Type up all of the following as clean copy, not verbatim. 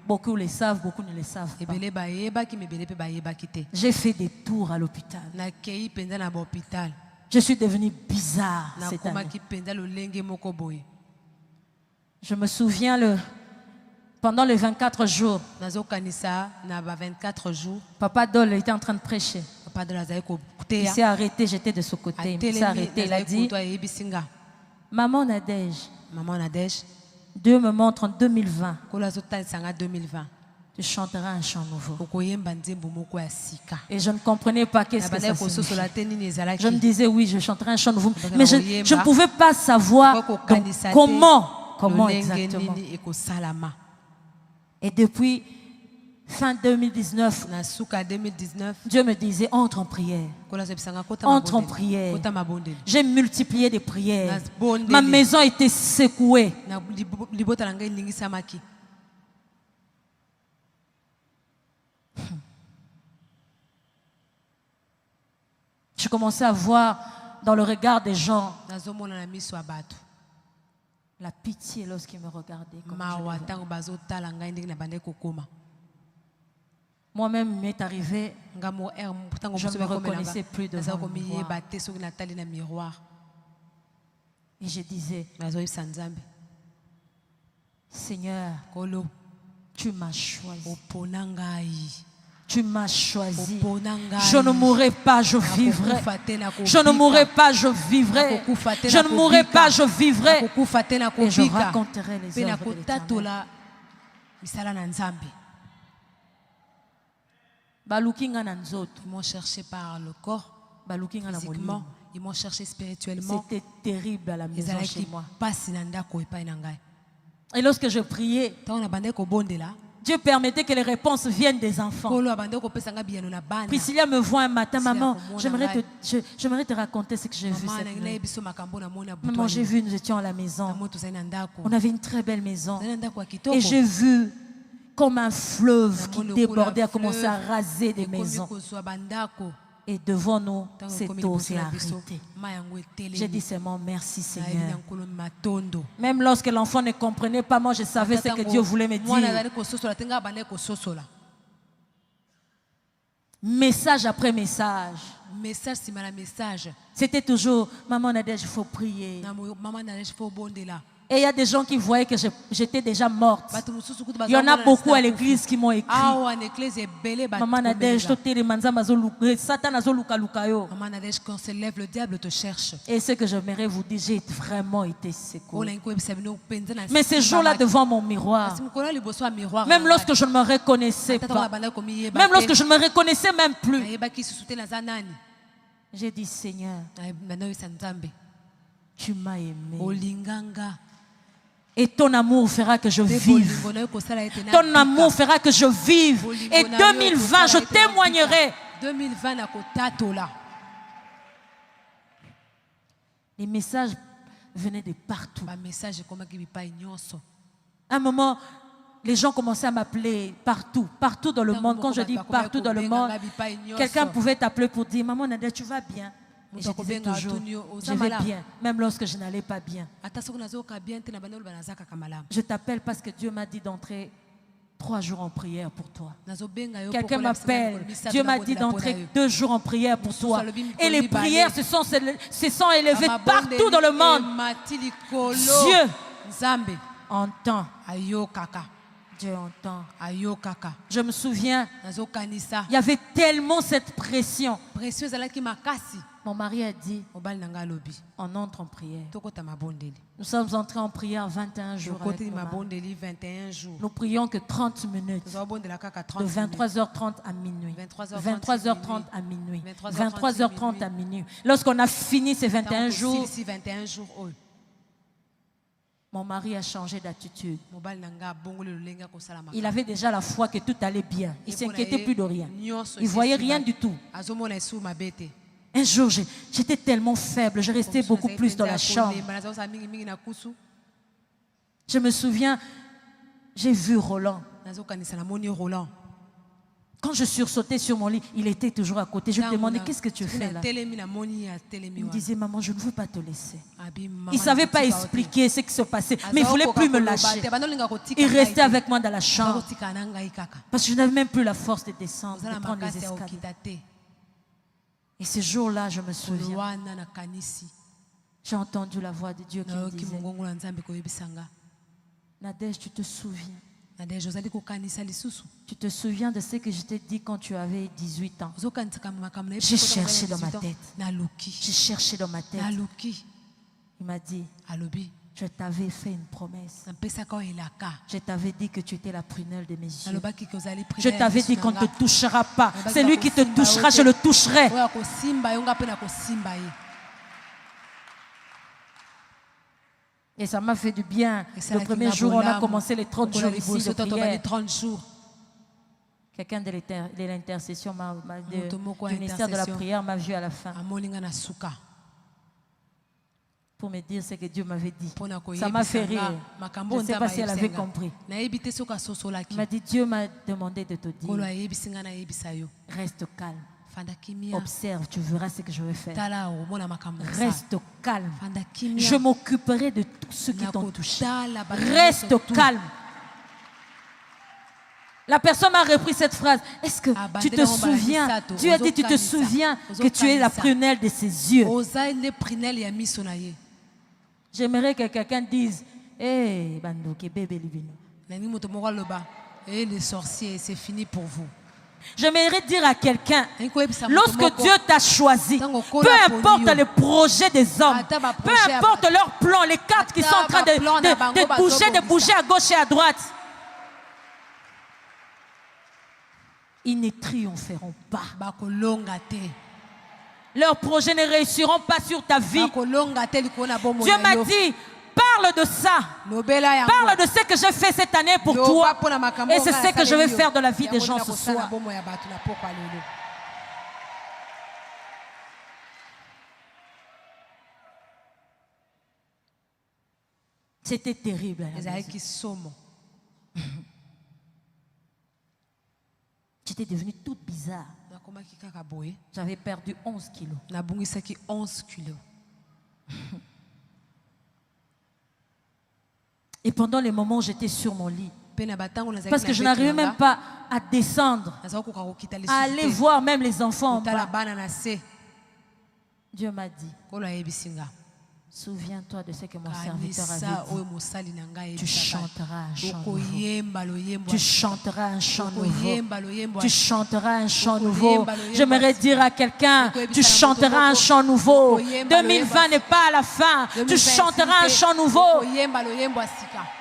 Beaucoup le savent, beaucoup ne le savent pas. J'ai fait des tours à l'hôpital. Je suis devenue bizarre cette année. Je me souviens pendant les 24 jours, Papa Dole était en train de prêcher. Il s'est arrêté, j'étais de ce côté. Il s'est arrêté, il a dit, Maman Nadège, Dieu me montre en 2020. Tu chanteras un chant nouveau. Et je ne comprenais pas qu'est-ce que ça signifiait. Je me disais oui, je chanterai un chant nouveau. Mais je ne pouvais pas savoir comment exactement. Et depuis fin 2019, Dieu me disait entre en prière. Entre en prière. J'ai multiplié des prières. Ma maison était secouée. Je commençais à voir dans le regard des gens la pitié lorsqu'ils me regardaient. Moi-même, il m'est arrivé, je ne me reconnaissais plus devant le miroir. Et je disais, Seigneur, tu m'as choisi. Tu m'as choisi. Je ne mourrai pas, je vivrai. Je ne mourrai pas, je vivrai. Je ne mourrai pas, je vivrai. Et je raconterai les œuvres de l'Éternel. Ils m'ont cherché par le corps, physiquement. Ils m'ont cherché spirituellement. C'était terrible à la maison chez moi. Et lorsque je priais, Dieu permettait que les réponses viennent des enfants. Priscilla me voit un matin, maman, j'aimerais te raconter ce que j'ai vu cette nuit. Maman, j'ai vu, nous étions à la maison. On avait une très belle maison. Et j'ai vu comme un fleuve qui débordait, a commencé à raser des maisons. Et devant nous, cette eau s'est arrêtée. J'ai dit seulement merci Seigneur. Même lorsque l'enfant ne comprenait pas, moi je savais ce que Dieu voulait me dire. Message après message. C'était toujours, maman Nadège, il faut prier. Et il y a des gens qui voyaient que j'étais déjà morte. Il y en a beaucoup à l'église qui m'ont écrit. Maman Nadège, Satan Maman Nadège, quand se lève, le diable te cherche. Et ce que j'aimerais vous dire, j'ai vraiment été secouée. Mais ces jours-là devant mon miroir, même lorsque je ne me reconnaissais pas, même lorsque je ne me reconnaissais même plus, j'ai dit Seigneur, tu m'as aimé. Et ton amour fera que je vive. Ton amour fera que je vive. Et 2020, je témoignerai. Les messages venaient de partout. À un moment, les gens commençaient à m'appeler partout, partout dans le monde. Quand je dis partout dans le monde, quelqu'un pouvait t'appeler pour dire, Maman Nadège, tu vas bien? Et je disais toujours, je vais bien, même lorsque je n'allais pas bien. Je t'appelle parce que Dieu m'a dit d'entrer 3 jours en prière pour toi. Quelqu'un m'appelle, Dieu m'a dit d'entrer 2 jours en prière pour toi. Et les prières se sont élevées partout dans le monde. Dieu entend. Dieu entend. Je me souviens, il y avait tellement cette pression. Mon mari a dit, on entre en prière. Nous sommes entrés en prière 21 jours. Nous prions que 30 minutes. De 23h30 à minuit. 23h30 à minuit. 23h30 à minuit. Lorsqu'on a fini ces 21 jours, mon mari a changé d'attitude. Il avait déjà la foi que tout allait bien. Il ne s'inquiétait plus de rien. Il ne voyait rien du tout. Un jour, j'étais tellement faible, je restais beaucoup plus dans la chambre. Je me souviens, j'ai vu Roland. Quand je sursautais sur mon lit, il était toujours à côté. Je lui demandais, qu'est-ce que tu fais là? Il me disait, maman, je ne veux pas te laisser. Il ne savait pas expliquer ce qui se passait, mais il ne voulait plus me lâcher. Il restait avec moi dans la chambre. Parce que je n'avais même plus la force de descendre, de prendre les escaliers. Et ce jour-là, je me souviens, j'ai entendu la voix de Dieu qui me disait, Nadège, tu te souviens? Tu te souviens de ce que je t'ai dit quand tu avais 18 ans? J'ai cherché dans ma tête. J'ai cherché dans ma tête. Il m'a dit, je t'avais fait une promesse. Je t'avais dit que tu étais la prunelle de mes yeux. Je t'avais dit qu'on ne te touchera pas. Celui qui te touchera, je le toucherai. Et ça m'a fait du bien. Le premier jour, on a commencé les 30 jours ici de prière. Quelqu'un de l'intercession, du ministère de la prière, m'a vu à la fin. Pour me dire ce que Dieu m'avait dit. Ça m'a fait rire. Je ne sais pas si elle avait compris. Il m'a dit, Dieu m'a demandé de te dire, reste calme. Observe, tu verras ce que je vais faire. Reste calme. Je m'occuperai de tout ce qui t'ont touché. Reste calme. La personne m'a repris cette phrase. Est-ce que tu te souviens? Dieu a dit, tu te souviens que tu es la prunelle de ses yeux. J'aimerais que quelqu'un dise, hey, Bandoke, bébé Libino. Les sorciers, c'est fini pour vous. J'aimerais dire à quelqu'un, lorsque Dieu t'a choisi, peu importe les projets des hommes, peu importe leurs plans, les cartes qui sont en train de bouger à gauche et à droite, ils ne triompheront pas. Leurs projets ne réussiront pas sur ta vie. Dieu m'a dit, parle de ça. Parle de ce que j'ai fait cette année pour toi. Et c'est ce que je vais faire dans la vie des gens ce soir. C'était terrible. J'étais devenue toute bizarre. J'avais perdu 11 kilos. Et pendant les moments où j'étais sur mon lit, parce que je n'arrivais même pas à descendre, à aller voir même les enfants en bas, Dieu m'a dit, souviens-toi de ce que mon serviteur avait dit. Tu chanteras un chant nouveau. Tu chanteras un chant nouveau. Tu chanteras un chant nouveau. J'aimerais dire à quelqu'un, tu chanteras un chant nouveau. 2020 n'est pas à la fin. Tu chanteras un chant nouveau.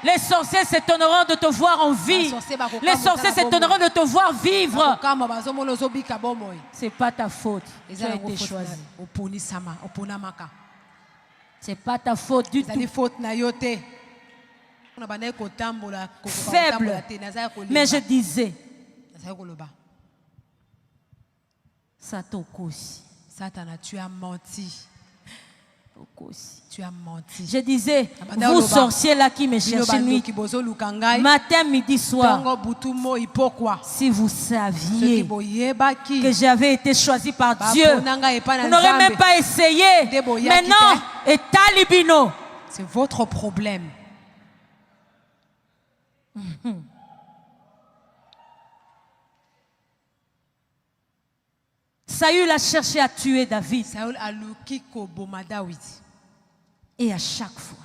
Les sorciers s'étonneront de te voir en vie. Les sorciers s'étonneront de te voir vivre. C'est pas ta faute. Tu as été choisi. C'est pas ta faute du tout. Faible. Mais je disais, Satan, tu as menti. Tu as menti. Je disais, vous sorciers là qui me cherchez nuit, matin, midi, soir, si vous saviez que j'avais été choisi par Dieu, vous n'aurez même pas essayé. Mais non, et Talibino. C'est votre problème. Saül a cherché à tuer David. Et à chaque fois,